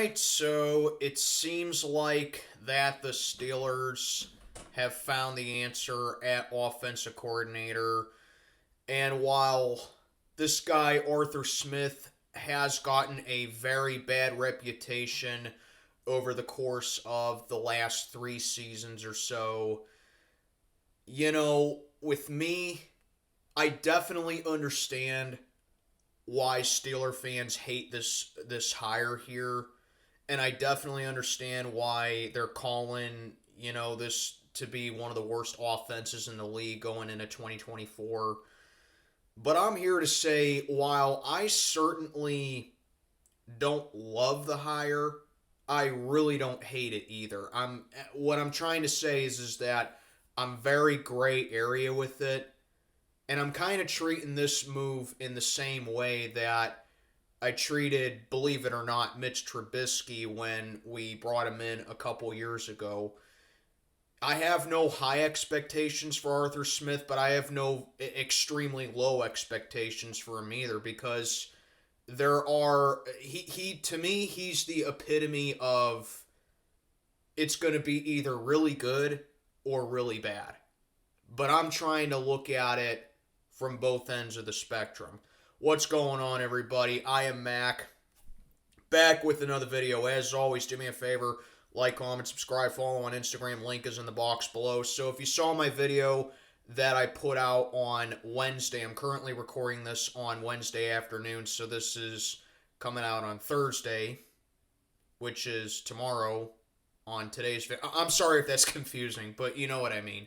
right, so it seems like that the Steelers have found the answer at offensive coordinator. And while this guy, Arthur Smith, has gotten a very bad reputation over the course of the last 3 seasons or so, with me, I definitely understand why Steeler fans hate this hire here, and I definitely understand why they're calling this to be one of the worst offenses in the league going into 2024. But I'm here to say, while I certainly don't love the hire, I really don't hate it either. What I'm trying to say is that I'm very gray area with it. And I'm kind of treating this move in the same way that I treated, believe it or not, Mitch Trubisky when we brought him in a couple years ago. I have no high expectations for Arthur Smith, but I have no extremely low expectations for him either, because he to me, he's the epitome of it's going to be either really good or really bad. But I'm trying to look at it from both ends of the spectrum. What's going on, everybody? I am Mac, back with another video. As always, do me a favor, like, comment, subscribe, follow on Instagram. Link is in the box below. So if you saw my video that I put out on Wednesday, I'm currently recording this on Wednesday afternoon, so this is coming out on Thursday, which is tomorrow on today's video. I'm sorry if that's confusing, but you know what I mean.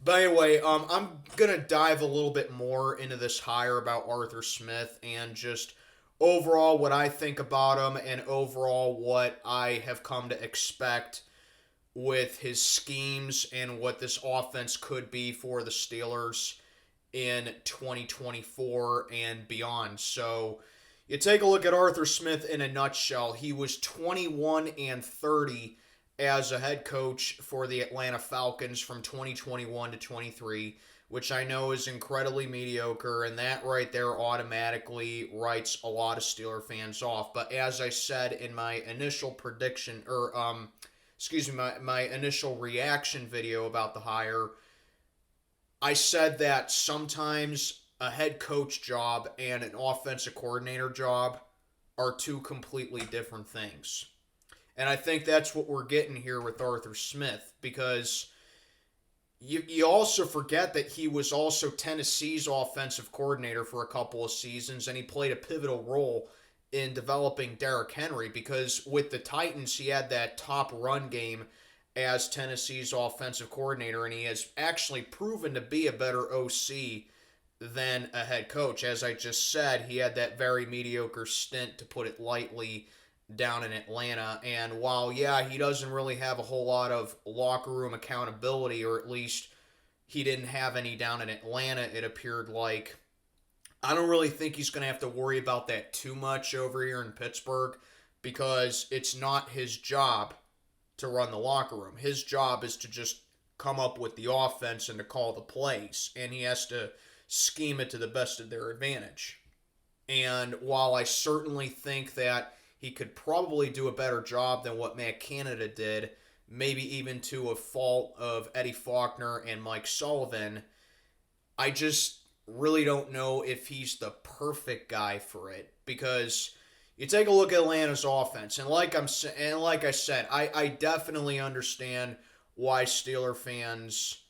But anyway, I'm going to dive a little bit more into this hire about Arthur Smith and just overall what I think about him and overall what I have come to expect with his schemes and what this offense could be for the Steelers in 2024 and beyond. So you take a look at Arthur Smith in a nutshell. He was 21-30 as a head coach for the Atlanta Falcons from 2021 to 23, which I know is incredibly mediocre, and that right there automatically writes a lot of Steeler fans off. But as I said in my initial prediction, my initial reaction video about the hire, I said that sometimes a head coach job and an offensive coordinator job are two completely different things. And I think that's what we're getting here with Arthur Smith, because you also forget that he was also Tennessee's offensive coordinator for a couple of seasons, and he played a pivotal role in developing Derrick Henry, because with the Titans, he had that top run game as Tennessee's offensive coordinator, and he has actually proven to be a better OC than a head coach. As I just said, he had that very mediocre stint, to put it lightly, down in Atlanta. And while, yeah, he doesn't really have a whole lot of locker room accountability, or at least he didn't have any down in Atlanta, it appeared like, I don't really think he's going to have to worry about that too much over here in Pittsburgh, because it's not his job to run the locker room. His job is to just come up with the offense and to call the plays, and he has to scheme it to the best of their advantage. And while I certainly think that he could probably do a better job than what Matt Canada did, maybe even to a fault of Eddie Faulkner and Mike Sullivan, I just really don't know if he's the perfect guy for it. Because you take a look at Atlanta's offense, and like I said, I definitely understand why Steeler fans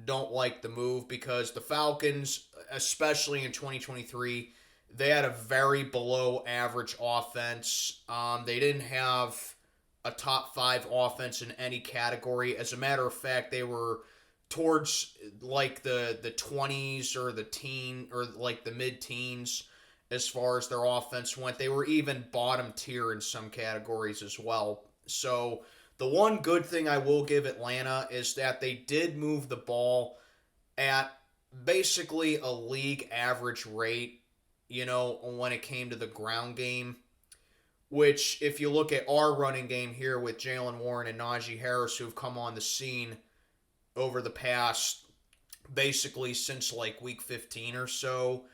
don't like the move, because the Falcons, especially in 2023, they had a very below average offense. They didn't have a top 5 offense in any category. As a matter of fact, they were towards like the 20s or the mid-teens as far as their offense went. They were even bottom tier in some categories as well. So the one good thing I will give Atlanta is that they did move the ball at basically a league average rate, when it came to the ground game, which if you look at our running game here with Jalen Warren and Najee Harris, who've come on the scene over the past, basically since like week 15 or so,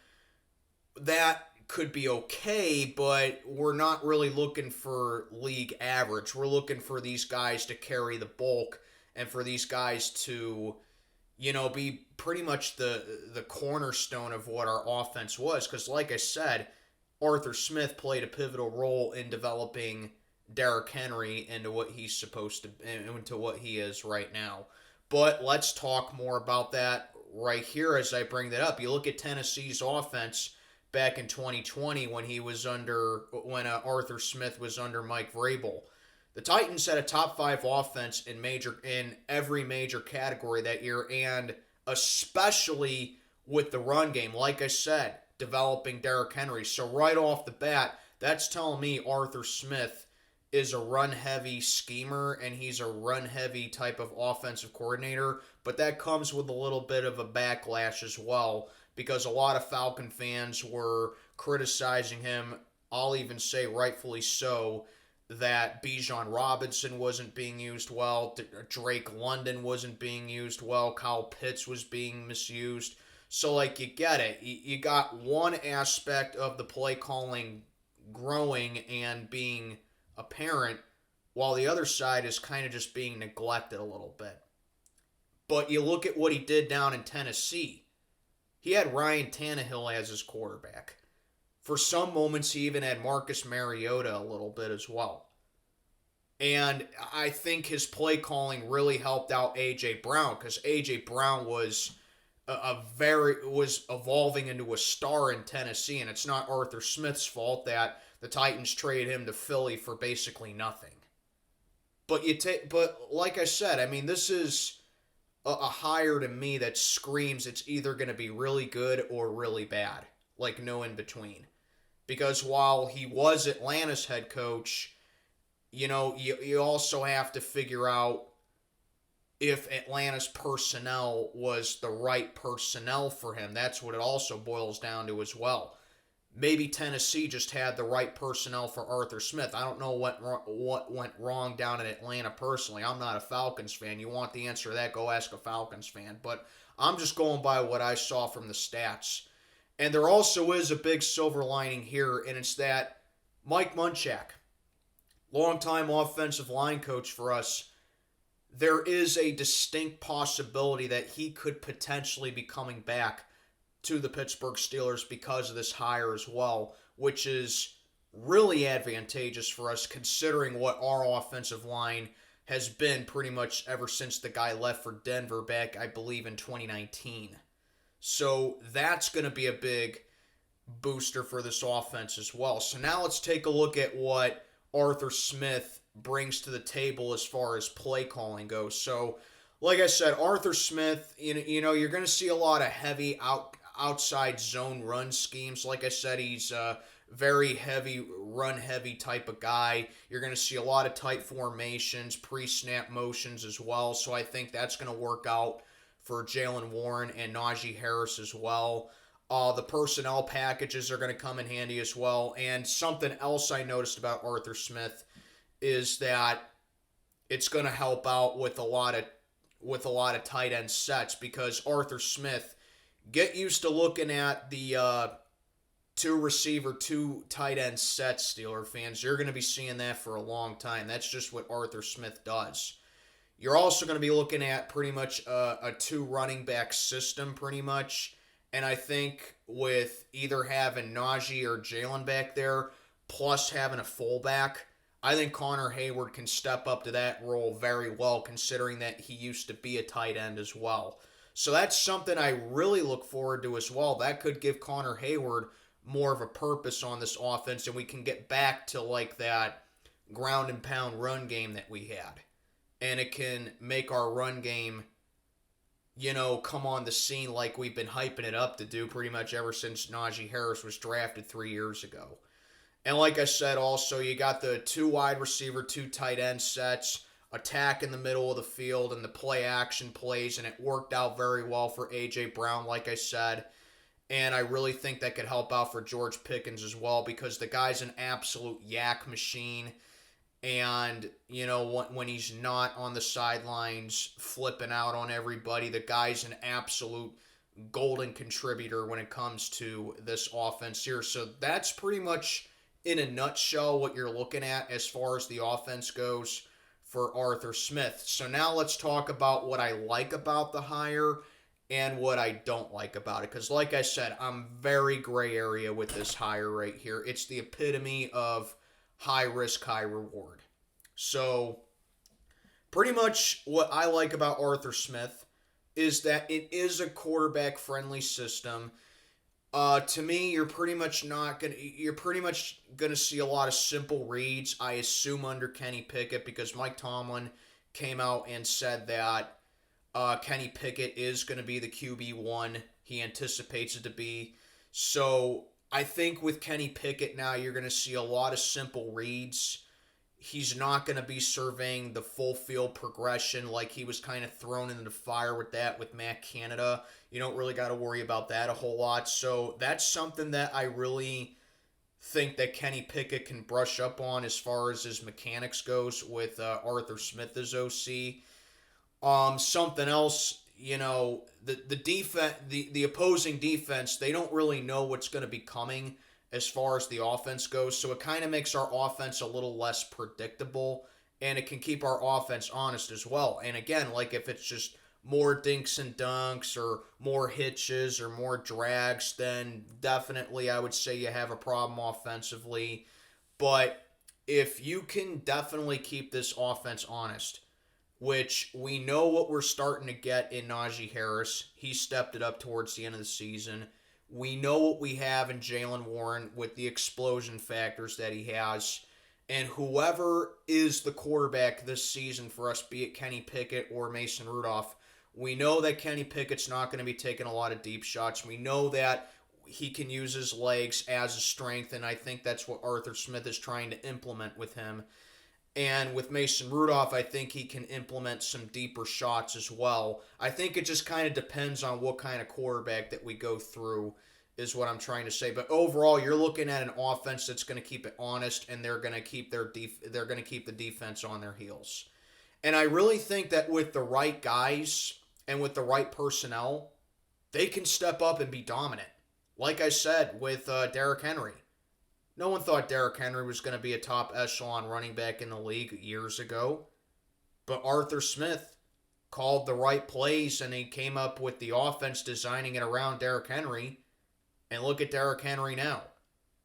that could be okay, but we're not really looking for league average. We're looking for these guys to carry the bulk and for these guys to, be pretty much the cornerstone of what our offense was. Because, like I said, Arthur Smith played a pivotal role in developing Derrick Henry into what he's supposed to, into what he is right now. But let's talk more about that right here as I bring that up. You look at Tennessee's offense back in 2020 when Arthur Smith was under Mike Vrabel. The Titans had a top 5 offense in every major category that year, and especially with the run game. Like I said, developing Derrick Henry. So right off the bat, that's telling me Arthur Smith is a run-heavy schemer, and he's a run-heavy type of offensive coordinator, but that comes with a little bit of a backlash as well, because a lot of Falcon fans were criticizing him, I'll even say rightfully so, that Bijan Robinson wasn't being used well, Drake London wasn't being used well, Kyle Pitts was being misused. So, you get it. You got one aspect of the play calling growing and being apparent, while the other side is kind of just being neglected a little bit. But you look at what he did down in Tennessee. He had Ryan Tannehill as his quarterback. For some moments, he even had Marcus Mariota a little bit as well. And I think his play calling really helped out A.J. Brown, because A.J. Brown was evolving into a star in Tennessee, and it's not Arthur Smith's fault that the Titans traded him to Philly for basically nothing. But like I said, this is a hire to me that screams it's either going to be really good or really bad, no in between. Because while he was Atlanta's head coach, you also have to figure out if Atlanta's personnel was the right personnel for him. That's what it also boils down to as well. Maybe Tennessee just had the right personnel for Arthur Smith. I don't know what went wrong down in Atlanta personally. I'm not a Falcons fan. You want the answer to that, go ask a Falcons fan. But I'm just going by what I saw from the stats. And there also is a big silver lining here, and it's that Mike Munchak, longtime offensive line coach for us, there is a distinct possibility that he could potentially be coming back to the Pittsburgh Steelers because of this hire as well, which is really advantageous for us considering what our offensive line has been pretty much ever since the guy left for Denver back, I believe, in 2019. So that's going to be a big booster for this offense as well. So now let's take a look at what Arthur Smith brings to the table as far as play calling goes. So, like I said, Arthur Smith, you're going to see a lot of heavy outside zone run schemes. Like I said, he's a very heavy, run-heavy type of guy. You're going to see a lot of tight formations, pre-snap motions as well. So I think that's going to work out for Jaylen Warren and Najee Harris as well. The personnel packages are going to come in handy as well. And something else I noticed about Arthur Smith is that it's going to help out with a lot of tight end sets, because Arthur Smith, get used to looking at the 2 receiver, 2 tight end sets, Steeler fans. You're going to be seeing that for a long time. That's just what Arthur Smith does. You're also going to be looking at pretty much a 2 running back system pretty much. And I think with either having Najee or Jaylen back there, plus having a fullback, I think Connor Hayward can step up to that role very well, considering that he used to be a tight end as well. So that's something I really look forward to as well. That could give Connor Hayward more of a purpose on this offense, and we can get back to that ground and pound run game that we had. And it can make our run game, come on the scene like we've been hyping it up to do pretty much ever since Najee Harris was drafted 3 years ago. And like I said, also, you got the 2 wide receiver, 2 tight end sets, attack in the middle of the field, and the play action plays, and it worked out very well for A.J. Brown, like I said. And I really think that could help out for George Pickens as well, because the guy's an absolute yak machine. And, when he's not on the sidelines flipping out on everybody, the guy's an absolute golden contributor when it comes to this offense here. So that's pretty much in a nutshell what you're looking at as far as the offense goes for Arthur Smith. So now let's talk about what I like about the hire and what I don't like about it. Because like I said, I'm very gray area with this hire right here. It's the epitome of high risk, high reward. So pretty much what I like about Arthur Smith is that it is a quarterback friendly system. To me, you're pretty much gonna see a lot of simple reads, I assume, under Kenny Pickett, because Mike Tomlin came out and said that Kenny Pickett is going to be the QB1. He anticipates it to be. So I think with Kenny Pickett now, you're going to see a lot of simple reads. He's not going to be surveying the full field progression like he was kind of thrown into the fire with that with Matt Canada. You don't really got to worry about that a whole lot. So that's something that I really think that Kenny Pickett can brush up on as far as his mechanics goes with Arthur Smith as OC. Something else, the defense, the opposing defense, they don't really know what's going to be coming as far as the offense goes, so it kind of makes our offense a little less predictable, and it can keep our offense honest as well. And again, like if it's just more dinks and dunks or more hitches or more drags, then definitely I would say you have a problem offensively. But if you can definitely keep this offense honest, which we know what we're starting to get in Najee Harris. He stepped it up towards the end of the season. We know what we have in Jaylen Warren with the explosion factors that he has. And whoever is the quarterback this season for us, be it Kenny Pickett or Mason Rudolph, we know that Kenny Pickett's not going to be taking a lot of deep shots. We know that he can use his legs as a strength, and I think that's what Arthur Smith is trying to implement with him. And with Mason Rudolph, I think he can implement some deeper shots as well. I think it just kind of depends on what kind of quarterback that we go through is what I'm trying to say. But overall, you're looking at an offense that's going to keep it honest, and they're going to keep the defense on their heels. And I really think that with the right guys and with the right personnel, they can step up and be dominant. Like I said with Derrick Henry. No one thought Derrick Henry was going to be a top echelon running back in the league years ago. But Arthur Smith called the right plays, and he came up with the offense designing it around Derrick Henry. And look at Derrick Henry now.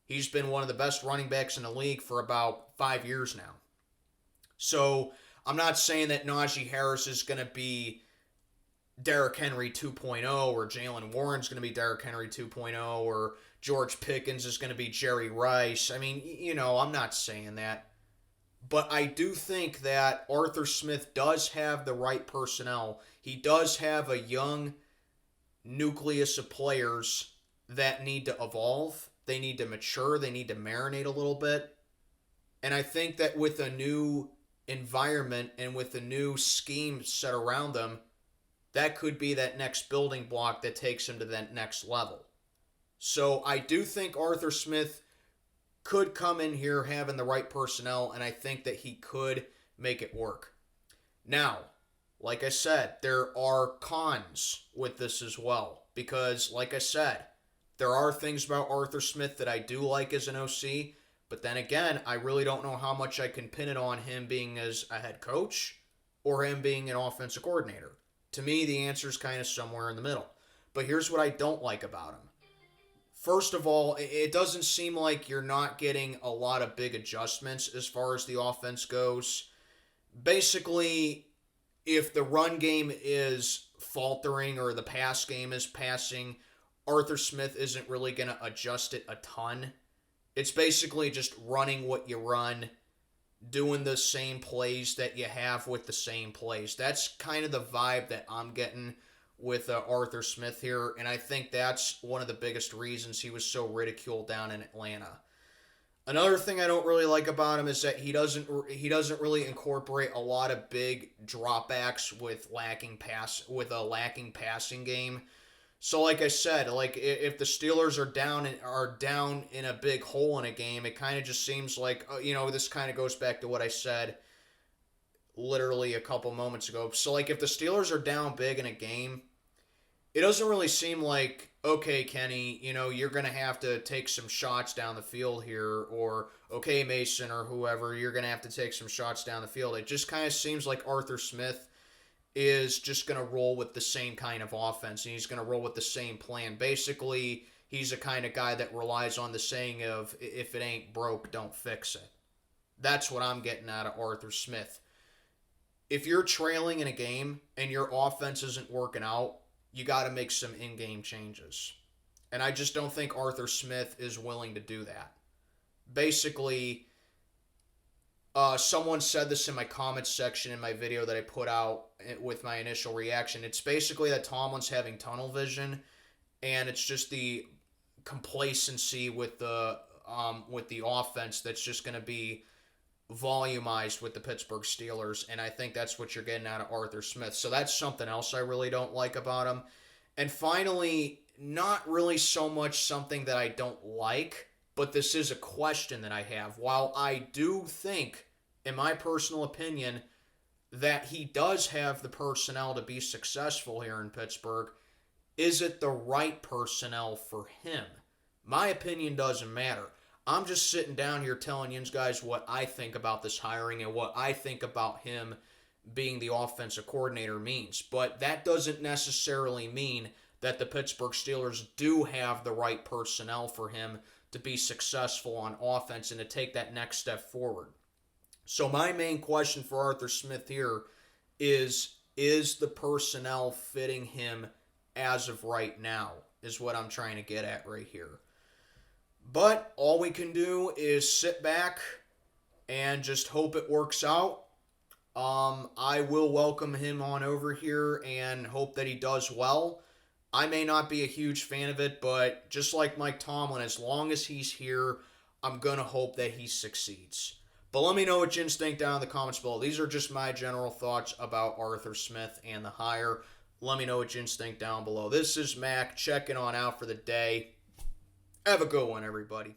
He's been one of the best running backs in the league for about 5 years now. So I'm not saying that Najee Harris is going to be Derrick Henry 2.0 or Jaylen Warren's going to be Derrick Henry 2.0 or George Pickens is going to be Jerry Rice. I mean, I'm not saying that. But I do think that Arthur Smith does have the right personnel. He does have a young nucleus of players that need to evolve. They need to mature. They need to marinate a little bit. And I think that with a new environment and with a new scheme set around them, that could be that next building block that takes him to that next level. So I do think Arthur Smith could come in here having the right personnel, and I think that he could make it work. Now, like I said, there are cons with this as well, because, like I said, there are things about Arthur Smith that I do like as an OC, but then again, I really don't know how much I can pin it on him being as a head coach or him being an offensive coordinator. To me, the answer is kind of somewhere in the middle. But here's what I don't like about him. First of all, it doesn't seem like you're not getting a lot of big adjustments as far as the offense goes. Basically, if the run game is faltering or the pass game is passing, Arthur Smith isn't really going to adjust it a ton. It's basically just running what you run, doing the same plays that you have with the same plays. That's kind of the vibe that I'm getting with Arthur Smith here, and I think that's one of the biggest reasons he was so ridiculed down in Atlanta. Another thing I don't really like about him is that he doesn't really incorporate a lot of big dropbacks with a lacking passing game. So like I said, like if the Steelers are down in a big hole in a game, it kind of just seems like this kind of goes back to what I said literally a couple moments ago. So like if the Steelers are down big in a game, it doesn't really seem like, okay, Kenny, you're going to have to take some shots down the field here, or, okay, Mason or whoever, you're going to have to take some shots down the field. It just kind of seems like Arthur Smith is just going to roll with the same kind of offense, and he's going to roll with the same plan. Basically, he's a kind of guy that relies on the saying of, if it ain't broke, don't fix it. That's what I'm getting out of Arthur Smith. If you're trailing in a game and your offense isn't working out, you got to make some in-game changes. And I just don't think Arthur Smith is willing to do that. Basically, someone said this in my comments section in my video that I put out with my initial reaction. It's basically that Tomlin's having tunnel vision, and it's just the complacency with the offense that's just going to be volumized with the Pittsburgh Steelers, and I think that's what you're getting out of Arthur Smith. So that's something else I really don't like about him. And finally, not really so much something that I don't like, but this is a question that I have. While I do think, in my personal opinion, that he does have the personnel to be successful here in Pittsburgh, is it the right personnel for him? My opinion doesn't matter. I'm just sitting down here telling you guys what I think about this hiring and what I think about him being the offensive coordinator means. But that doesn't necessarily mean that the Pittsburgh Steelers do have the right personnel for him to be successful on offense and to take that next step forward. So my main question for Arthur Smith here is the personnel fitting him as of right now, is what I'm trying to get at right here. But all we can do is sit back and just hope it works out. I will welcome him on over here and hope that he does well. I may not be a huge fan of it, but just like Mike Tomlin, as long as he's here, I'm going to hope that he succeeds. But let me know what you think down in the comments below. These are just my general thoughts about Arthur Smith and the hire. Let me know what you think down below. This is Mac checking on out for the day. Have a good one, everybody.